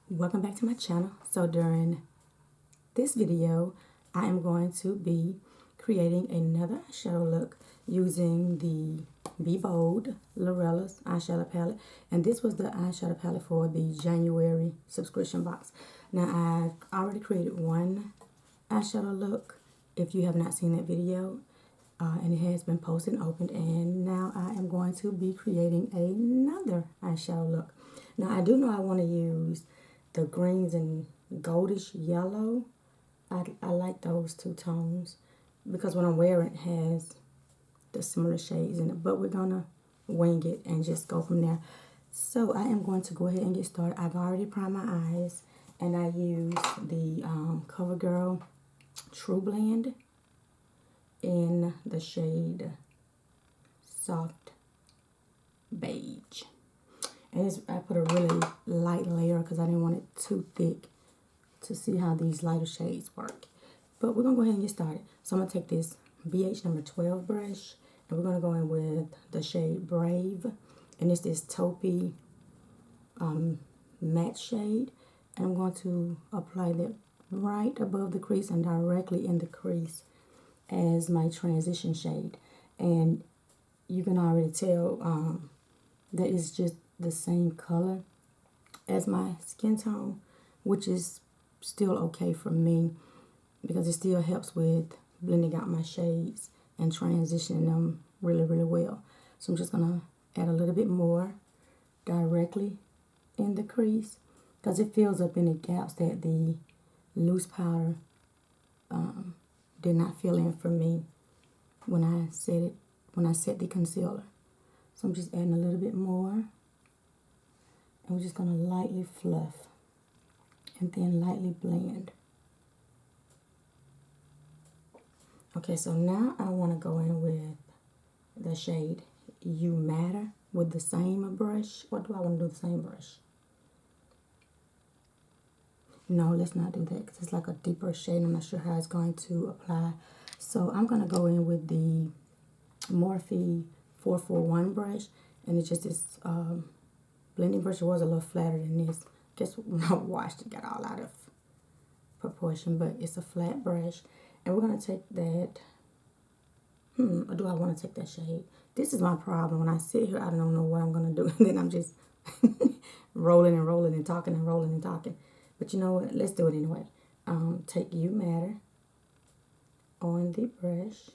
Welcome back to my channel. So during this video, I am going to be creating another eyeshadow look using the Be Bold Lurella's eyeshadow palette. And this was the eyeshadow palette for the January subscription box. Now I've already created one eyeshadow look. If you have not seen that video, and it has been posted and opened, and now I am going to be creating another eyeshadow look. Now I do know I want to use the greens and goldish yellow. I like those two tones because what I'm wearing has the similar shades in it, but we're gonna wing it and just go from there. So I am going to go ahead and get started. I've already primed my eyes, and I used the CoverGirl True Blend in the shade Soft Beige. And I put a really light layer because I didn't want it too thick to see how these lighter shades work. But we're going to go ahead and get started. So I'm going to take this BH number 12 brush, and we're going to go in with the shade Brave. And it's this taupey matte shade. And I'm going to apply that right above the crease and directly in the crease as my transition shade. And you can already tell that it's just the same color as my skin tone, which is still okay for me because it still helps with blending out my shades and transitioning them really, really well. So I'm just gonna add a little bit more directly in the crease because it fills up any gaps that the loose powder did not fill in for me when I set the concealer. So I'm just adding a little bit more. And we're just going to lightly fluff and then lightly blend. Okay, so now I want to go in with the shade You Matter with the same brush. Or do I want to do the same brush? No, let's not do that because it's like a deeper shade. I'm not sure how it's going to apply. So I'm going to go in with the Morphe 441 brush. And it's just this blending brush. Was a little flatter than this. Guess when I washed it, got all out of proportion, but it's a flat brush. And we're going to take that, or do I want to take that shade? This is my problem. When I sit here, I don't know what I'm going to do. And then I'm just rolling and rolling and talking and rolling and talking. But you know what? Let's do it anyway. Take You Matter on the brush.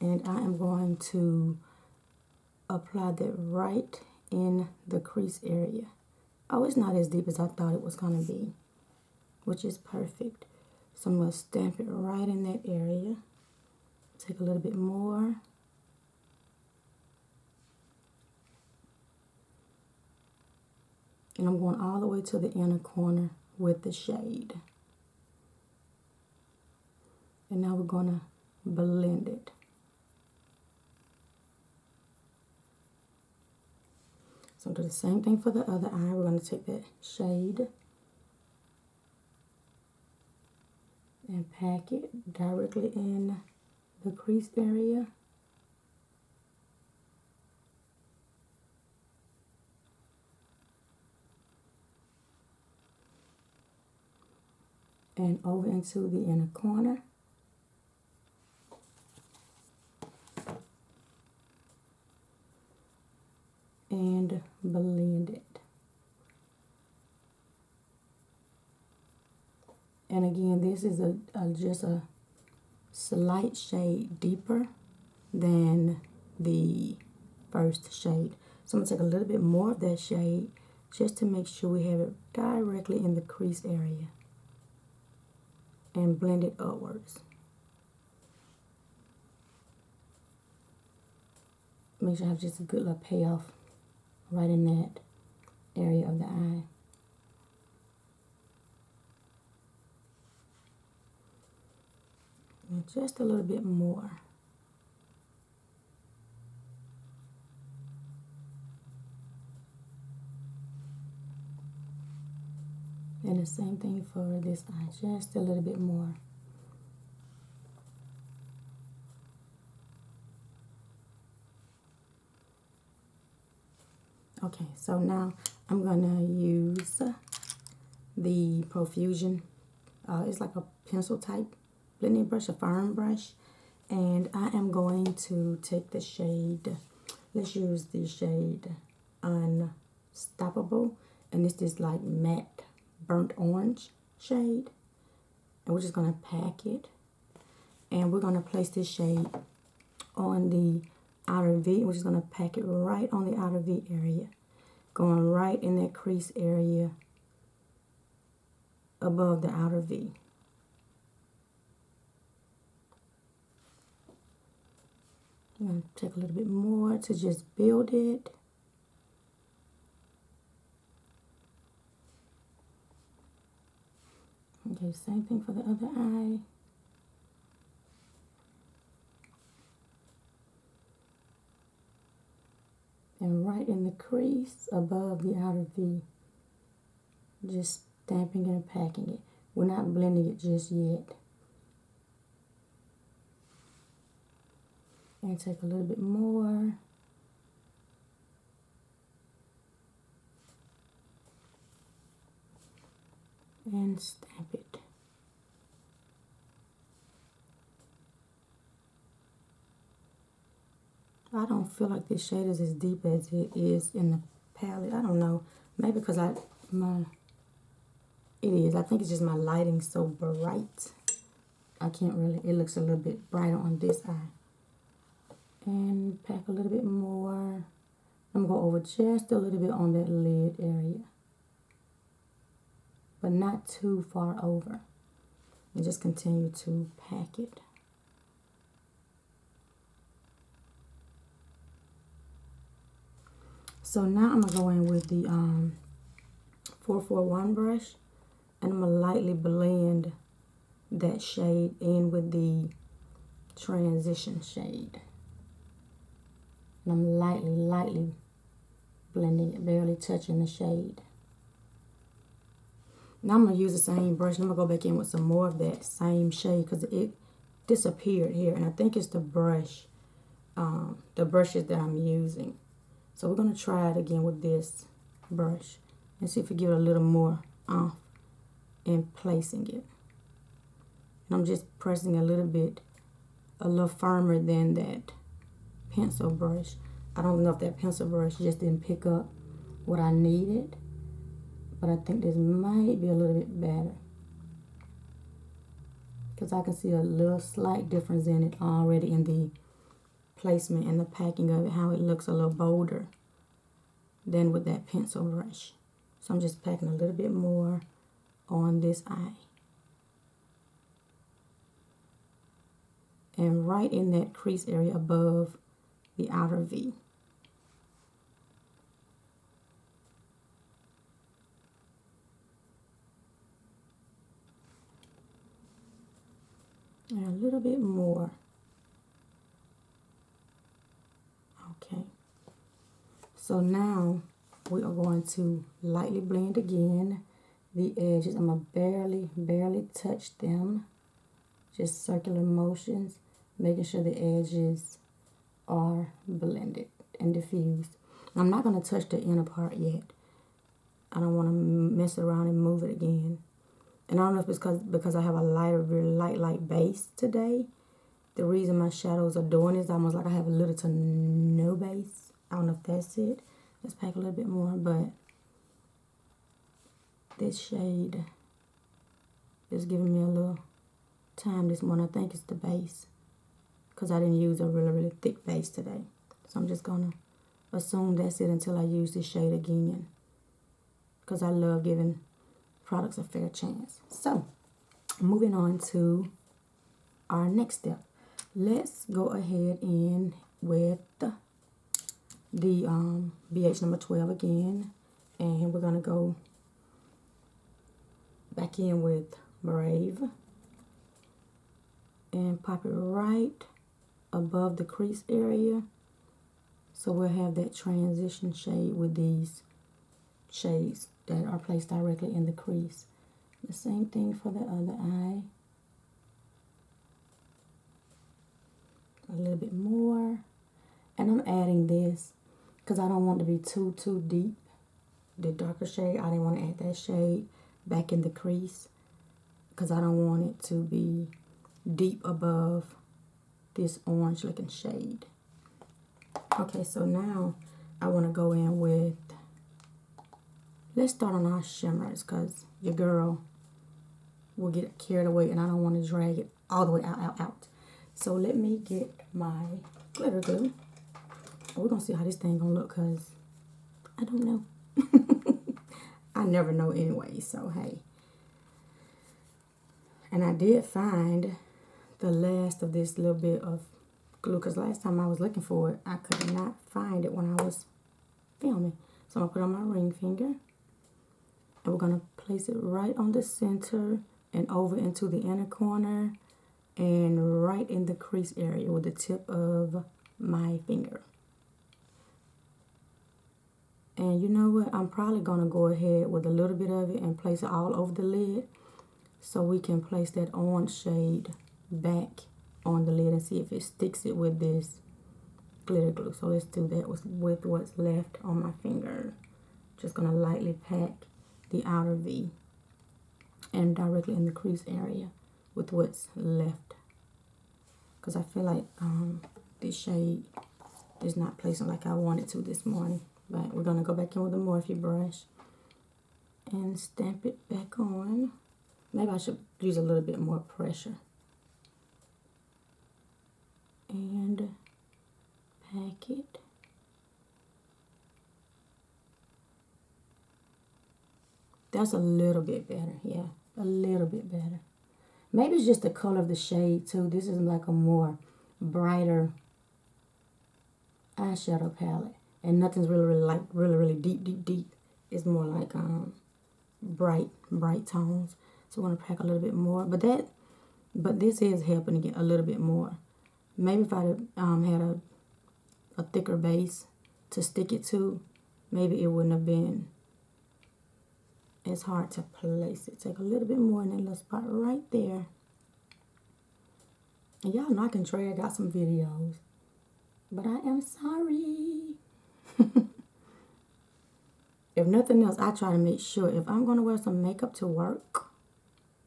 And I am going to apply that right in the crease area. Oh, it's not as deep as I thought it was going to be, which is perfect. So I'm going to stamp it right in that area. Take a little bit more. And I'm going all the way to the inner corner with the shade. And now we're going to blend it. So do the same thing for the other eye. We're going to take that shade and pack it directly in the crease area. And over into the inner corner. And blend it. And again, this is just a slight shade deeper than the first shade. So I'm going to take a little bit more of that shade just to make sure we have it directly in the crease area. And blend it upwards. Make sure I have just a good little payoff right in that area of the eye. And just a little bit more. And the same thing for this eye, just a little bit more. Okay, so now I'm gonna use the Profusion. It's like a pencil type blending brush, a firm brush. And I am going to take the shade, let's use the shade Unstoppable. And this is like matte burnt orange shade. And we're just going to pack it. And we're going to place this shade on the outer V. We're just going to pack it right on the outer V area. Going right in that crease area above the outer V. I'm going to take a little bit more to just build it. Okay, same thing for the other eye. And right in the crease above the outer V, just stamping and packing it. We're not blending it just yet. And take a little bit more. And stamp it. I don't feel like this shade is as deep as it is in the palette. I don't know. Maybe because it is. I think it's just my lighting so bright. I can't really, it looks a little bit brighter on this eye. And pack a little bit more. I'm going to go over just a little bit on that lid area. But not too far over. And just continue to pack it. So now I'm going to go in with the 441 brush. And I'm going to lightly blend that shade in with the transition shade. And I'm lightly blending it, barely touching the shade. Now I'm going to use the same brush, and I'm going to go back in with some more of that same shade because it disappeared here. And I think it's the brush, the brushes that I'm using. So we're going to try it again with this brush and see if we give it a little more off in placing it. And I'm just pressing a little firmer than that pencil brush. I don't know if that pencil brush just didn't pick up what I needed, but I think this might be a little bit better because I can see a little slight difference in it already in the placement and the packing of it, how it looks a little bolder than with that pencil brush. So I'm just packing a little bit more on this eye. And right in that crease area above the outer V. And a little bit more. Okay. So now we are going to lightly blend again the edges. I'm going to barely touch them. Just circular motions, making sure the edges are blended and diffused. I'm not going to touch the inner part yet. I don't want to mess around and move it again. And I don't know if it's because I have a really light base today. The reason my shadows are doing is almost like I have a little to no base. I don't know if that's it. Let's pack a little bit more, but this shade is giving me a little time this morning. I think it's the base because I didn't use a really thick base today. So I'm just going to assume that's it until I use this shade again because I love giving products a fair chance. So moving on to our next step. Let's go ahead in with the BH number 12 again, and we're going to go back in with Brave and pop it right above the crease area. So we'll have that transition shade with these shades that are placed directly in the crease. The same thing for the other eye. A little bit more. And I'm adding this because I don't want it to be too deep. The darker shade, I didn't want to add that shade back in the crease because I don't want it to be deep above this orange looking shade. Okay, so now I want to go in with, let's start on our shimmers because your girl will get carried away and I don't want to drag it all the way out. So let me get my glitter glue. We're going to see how this thing going to look because I don't know. I never know anyway, so hey. And I did find the last of this little bit of glue because last time I was looking for it, I could not find it when I was filming. So I'm going to put it on my ring finger. And we're going to place it right on the center and over into the inner corner and right in the crease area with the tip of my finger. And you know what? I'm probably going to go ahead with a little bit of it and place it all over the lid so we can place that orange shade back on the lid and see if it sticks it with this glitter glue. So let's do that with what's left on my finger. Just going to lightly pack the outer V and directly in the crease area with what's left. Because I feel like this shade is not placing like I wanted to this morning. But we're going to go back in with the Morphe brush and stamp it back on. Maybe I should use a little bit more pressure. And pack it. That's a little bit better, yeah, a little bit better. Maybe it's just the color of the shade too. This is like a more brighter eyeshadow palette. And nothing's really deep. It's more like bright tones. So we're gonna pack a little bit more. But this is helping to get a little bit more. Maybe if I had a thicker base to stick it to, maybe it wouldn't have been as hard to place it. Take a little bit more in that little spot right there. And y'all know I can drag out some videos, but I am sorry. If nothing else, I try to make sure if I'm going to wear some makeup to work,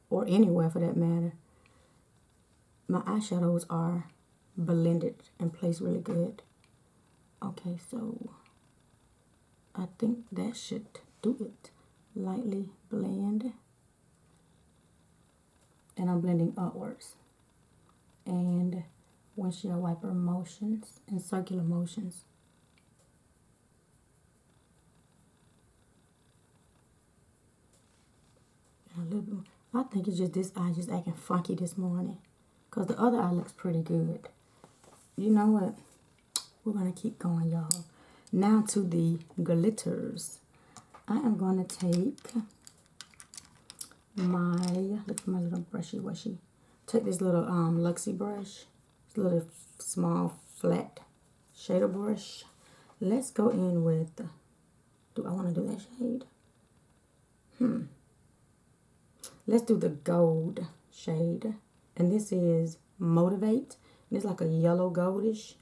or anywhere for that matter, my eyeshadows are blended and placed really good. Okay, so I think that should do it. Lightly blend. And I'm blending upwards. And windshield wiper motions and circular motions. A little bit more. I think it's just this eye just acting funky this morning. Because the other eye looks pretty good. You know what? We're going to keep going, y'all. Now to the glitters. I am going to take look at my little brushy washy. Take this little Luxie brush. This little small flat shader brush. Let's go in with, do I want to do that shade? Let's do the gold shade. And this is Motivate. And it's like a yellow goldish.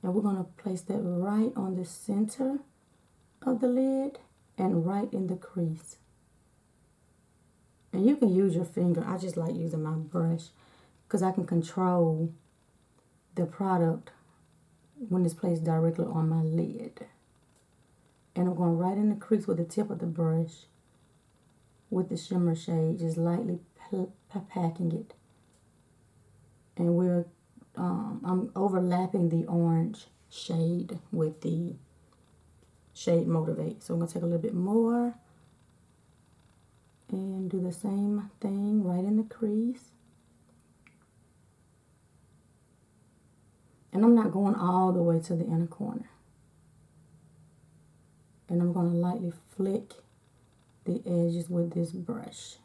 And we're going to place that right on the center of the lid and right in the crease. And you can use your finger. I just like using my brush because I can control the product when it's placed directly on my lid. And I'm going right in the crease with the tip of the brush with the shimmer shade, just lightly packing it. And we're I'm overlapping the orange shade with the shade Motivate. So I'm going to take a little bit more and do the same thing right in the crease. And I'm not going all the way to the inner corner. And I'm going to lightly flick the edges with this brush.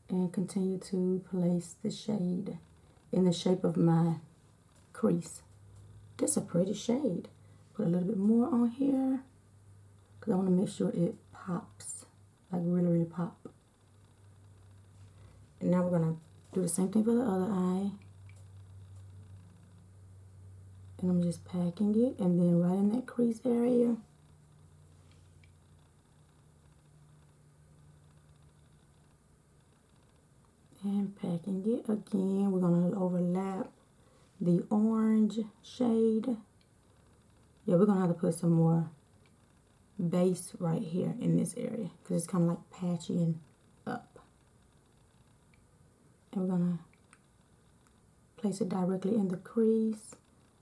And continue to place the shade in the shape of my crease. This is a pretty shade. Put a little bit more on here because I want to make sure it pops, like really pop. And now we're going to do the same thing for the other eye. And I'm just packing it, and then right in that crease area, And packing it again, we're going to overlap the orange shade. Yeah, we're going to have to put some more base right here in this area because it's kind of like patchy up. And we're going to place it directly in the crease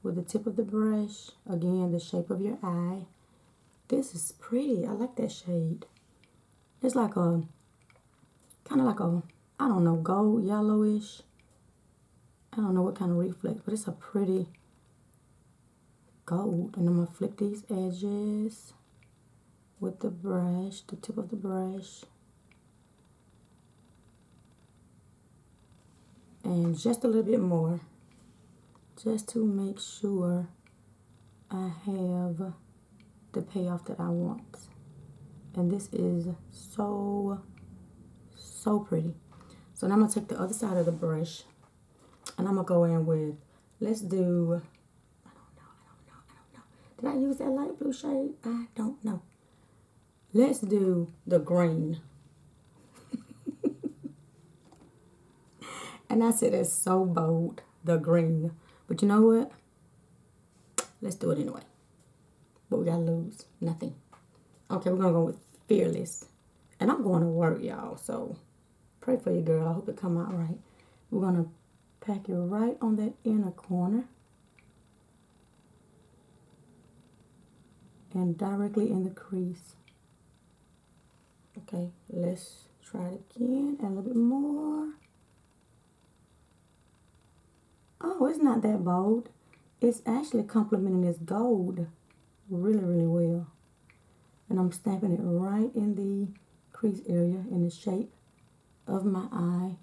with the tip of the brush. Again, the shape of your eye. This is pretty. I like that shade. It's like a, kind of like a, I don't know, gold, yellowish. I don't know what kind of reflect, but it's a pretty gold. And I'm going to flip these edges with the brush, the tip of the brush. And just a little bit more, just to make sure I have the payoff that I want. And this is so pretty. So now I'm going to take the other side of the brush and I'm going to go in with, let's do, I don't know. Did I use that light blue shade? I don't know. Let's do the green. And I said it's so bold, the green. But you know what? Let's do it anyway. But we got to lose nothing. Okay, we're going to go with Fearless. And I'm going to work, y'all. So pray for your girl. I hope it come out right. We're going to pack it right on that inner corner. And directly in the crease. Okay, let's try it again. And a little bit more. Oh, it's not that bold. It's actually complementing this gold really well. And I'm stamping it right in the crease area in the shape of my eye.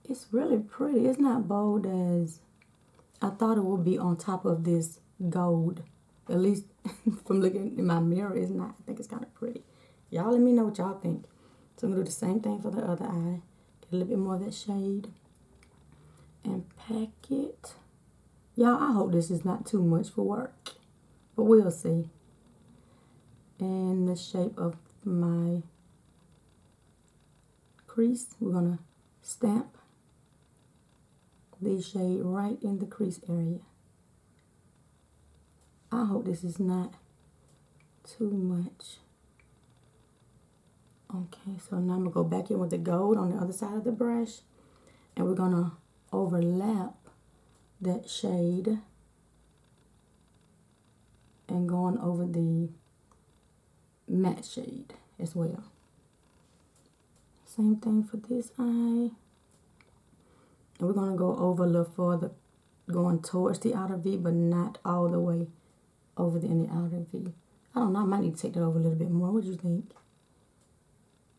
It's really pretty. It's not bold as I thought it would be on top of this gold. At least from looking in my mirror, it's not. I think it's kind of pretty. Y'all let me know what y'all think. So I'm going to do the same thing for the other eye. Get a little bit more of that shade. And pack it. Y'all, I hope this is not too much for work. But we'll see. And the shape of my crease, we're going to stamp this shade right in the crease area. I hope this is not too much. Okay, so now I'm going to go back in with the gold on the other side of the brush. And we're going to overlap that shade and going over the matte shade as well. Same thing for this eye. And we're going to go over a little further, going towards the outer V, but not all the way over in the outer V. I don't know, I might need to take that over a little bit more. What do you think?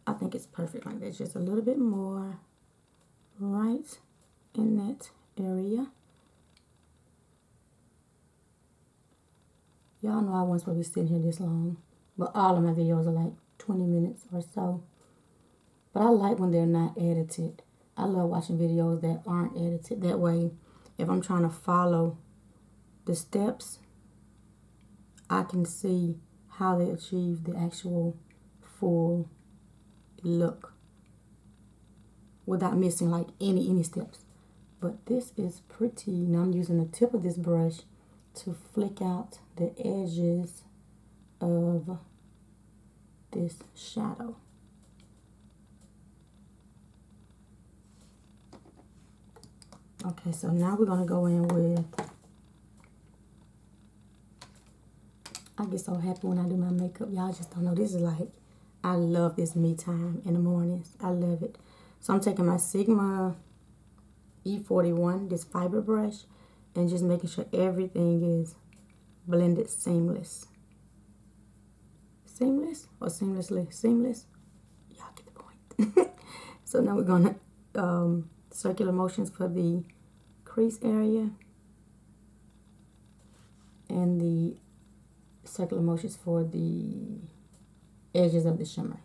I think it's perfect like that. Just a little bit more right in that area. Y'all know I wasn't supposed to be sitting here this long, but all of my videos are like 20 minutes or so. But I like when they're not edited. I love watching videos that aren't edited. That way, if I'm trying to follow the steps, I can see how they achieve the actual full look without missing like any steps. But this is pretty. Now I'm using the tip of this brush to flick out the edges of this shadow. Okay, so now we're going to go in with, I get so happy when I do my makeup. Y'all just don't know. This is like, I love this me time in the mornings. I love it. So I'm taking my Sigma E41, this fiber brush, and just making sure everything is blended seamless. Seamless or seamlessly? Seamless? Y'all get the point. So now we're going to circular motions for the crease area and the circular motions for the edges of the shimmer.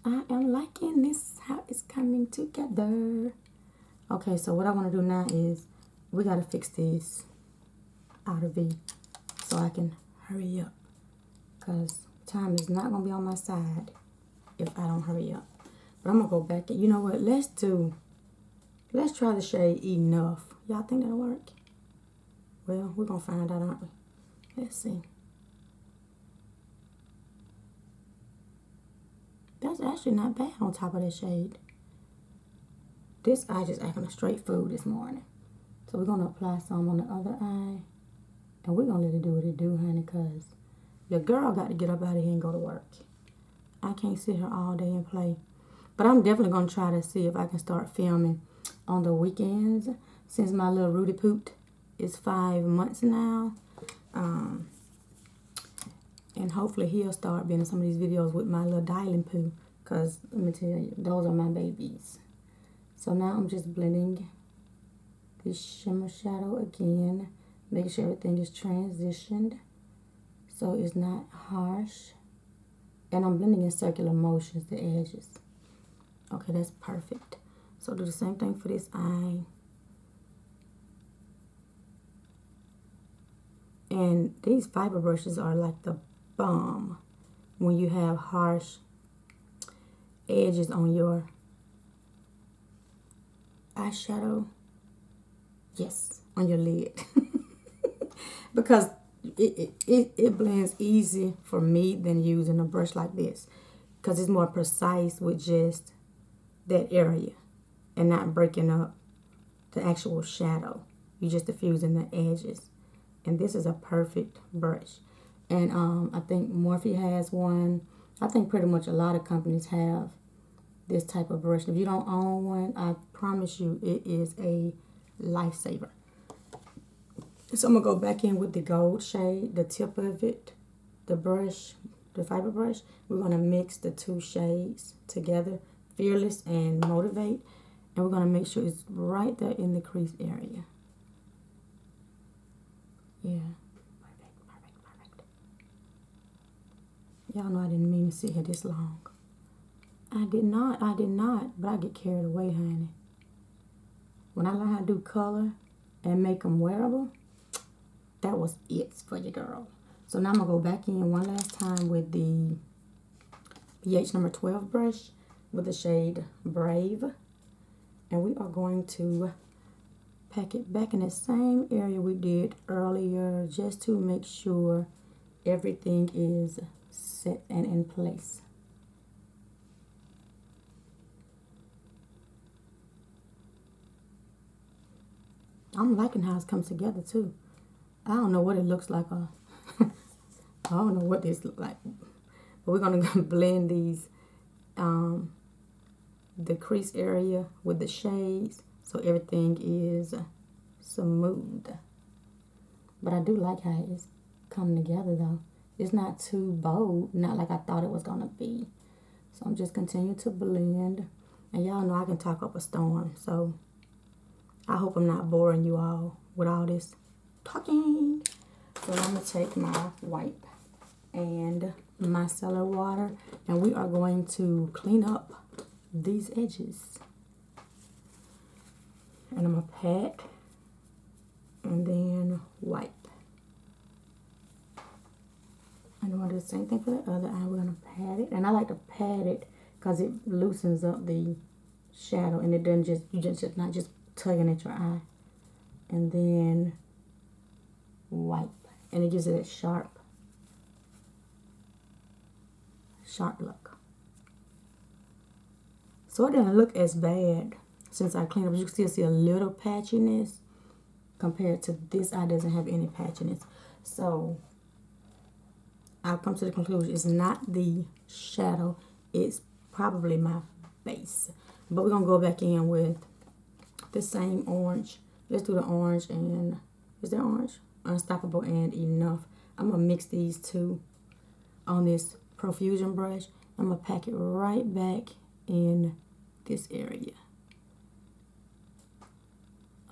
I am liking this, how it's coming together. Okay, so what I want to do now is we got to fix this outer V. so I can hurry up. Because time is not going to be on my side if I don't hurry up. But I'm going to go back and, you know what, let's try the shade Enough. Y'all think that'll work? Well, we're going to find out, aren't we? Let's see. That's actually not bad on top of that shade. This eye just acting a straight food this morning. So we're going to apply some on the other eye. And we're going to let it do what it do, honey, because your girl got to get up out of here and go to work. I can't sit here all day and play. But I'm definitely going to try to see if I can start filming on the weekends. Since my little Rudy Poot is 5 months now. And hopefully he'll start being in some of these videos with my little Dylan Poo. Because let me tell you, those are my babies. So now I'm just blending this shimmer shadow again. Making sure everything is transitioned. So it's not harsh. And I'm blending in circular motions, the edges. Okay, that's perfect. So do the same thing for this eye. And these fiber brushes are like the bomb when you have harsh edges on your eyeshadow. Yes, on your lid. Because it blends easy for me than using a brush like this. Because it's more precise with just that area and not breaking up the actual shadow. You're just diffusing the edges. And this is a perfect brush. And I think Morphe has one. I think pretty much a lot of companies have this type of brush. If you don't own one, I promise you it is a lifesaver. So I'm going to go back in with the gold shade, the tip of it, the brush, the fiber brush. We're going to mix the two shades together, Fearless and Motivate. And we're going to make sure it's right there in the crease area. Yeah. Perfect. Y'all know I didn't mean to sit here this long. I did not, but I get carried away, honey. When I learn how to do color and make them wearable, that was it for your girl. So now I'm going to go back in one last time with the pH number 12 brush with the shade Brave. And we are going to pack it back in the same area we did earlier just to make sure everything is set and in place. I'm liking how it's come together too. I don't know what it looks like. I don't know what this looks like. But we're going to blend these, the crease area with the shades so everything is smooth. But I do like how it's coming together though. It's not too bold, not like I thought it was going to be. So I'm just continuing to blend. And y'all know I can talk up a storm. So I hope I'm not boring you all with all this talking. So I'm going to take my wipe and my micellar water. And we are going to clean up these edges. And I'm going to pat and then wipe. And I'm going to do the same thing for the other eye. We're going to pat it. And I like to pat it because it loosens up the shadow. And it doesn't just, you just not just tugging at your eye. And then wipe. And it gives it a sharp look. So it doesn't look as bad since I cleaned up. You can still see a little patchiness compared to this eye doesn't have any patchiness. So I've come to the conclusion it's not the shadow, it's probably my base. But we're going to go back in with the same orange. Let's do the orange and, is there orange? Unstoppable and Enough. I'm going to mix these two on this Profusion brush. I'm going to pack it right back in this area.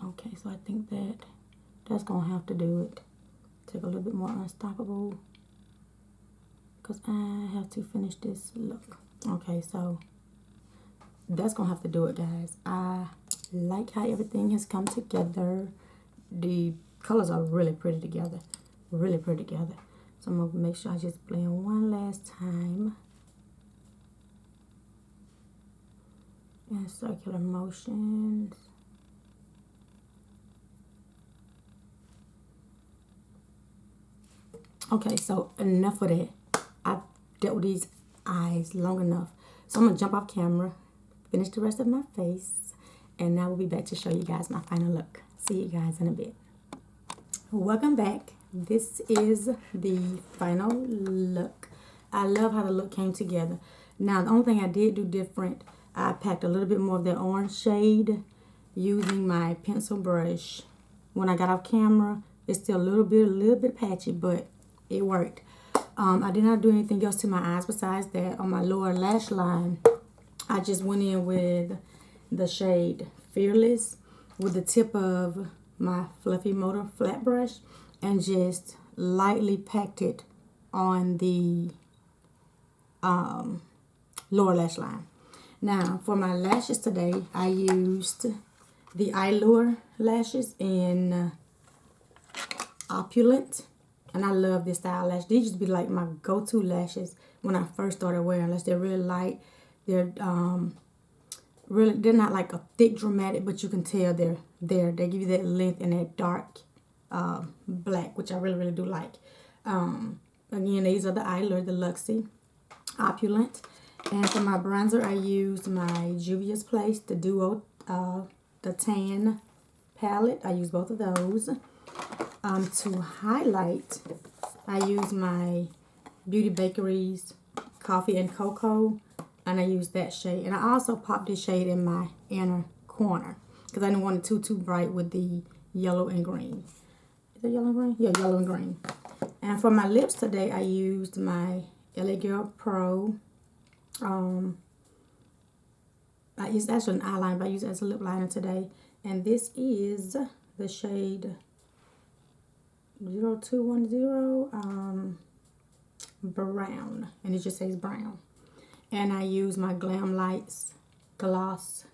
Okay, so I think that's going to have to do it. Take a little bit more Unstoppable because I have to finish this look. Okay, so that's going to have to do it, guys. I like how everything has come together. The colors are really pretty together. really pretty together. So I'm going to make sure I just blend one last time. In circular motions. Okay, so enough of that. I've dealt with these eyes long enough. So I'm going to jump off camera, finish the rest of my face, and now we'll be back to show you guys my final look. See you guys in a bit. Welcome back. This is the final look. I love how the look came together. Now, the only thing I did do different, I packed a little bit more of that orange shade using my pencil brush. When I got off camera, it's still a little bit patchy, but it worked. I did not do anything else to my eyes besides that. On my lower lash line, I just went in with the shade Fearless with the tip of my Fluffy Motor flat brush and just lightly packed it on the lower lash line. Now, for my lashes today, I used the Allure lashes in Opulent. And I love this style lash. These used to be like my go-to lashes when I first started wearing lashes. They're really light. They're they're not like a thick dramatic, but you can tell they're there. They give you that length and that dark black, which I really do like. Again, these are the Allure, the Luxie Opulent. And for my bronzer, I used my Juvia's Place, the Duo, the Tan palette. I use both of those. To highlight, I use my Beauty Bakery's Coffee and Cocoa, and I use that shade. And I also popped this shade in my inner corner because I didn't want it too bright with the yellow and green. Is it yellow and green? Yeah, yellow and green. And for my lips today, I used my LA Girl Pro. It's actually an eyeliner, but I use it as a lip liner today. And this is the shade 0210 brown, and it just says brown. And I use my Glam Lights gloss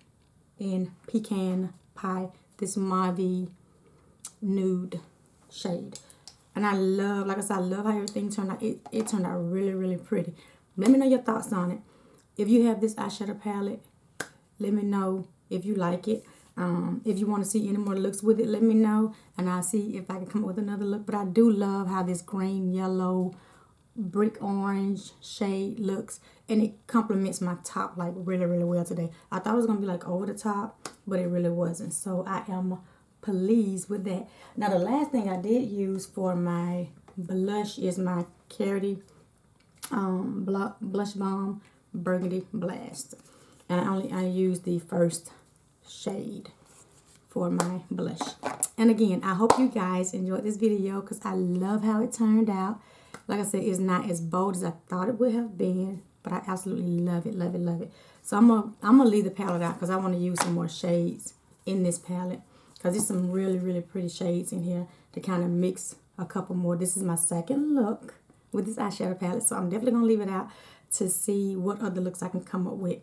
in Pecan Pie, this mauve nude shade. And I love, like I said, I love how everything turned out. It turned out really pretty. Let me know your thoughts on it. If you have this eyeshadow palette, let me know if you like it. If you want to see any more looks with it, let me know, and I'll see if I can come up with another look. But I do love how this green, yellow, brick orange shade looks, and it complements my top like really well today. I thought it was going to be like over the top, but it really wasn't. So I am pleased with that. Now, the last thing I did use for my blush is my Carity Blush Balm Burgundy Blast. And I used the first shade for my blush. And again, I hope you guys enjoyed this video because I love how it turned out. Like I said, it's not as bold as I thought it would have been, but I absolutely love it. So I'm gonna leave the palette out because I want to use some more shades in this palette because there's some really pretty shades in here to kind of mix a couple more. This is my second look with this eyeshadow palette, so I'm definitely gonna leave it out to see what other looks I can come up with.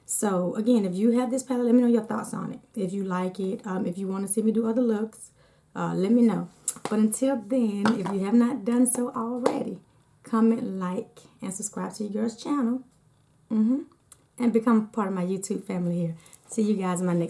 So, again, if you have this palette, let me know your thoughts on it. If you like it, if you want to see me do other looks, let me know. But until then, if you have not done so already, comment, like, and subscribe to your girl's channel. And become part of my YouTube family here. See you guys in my next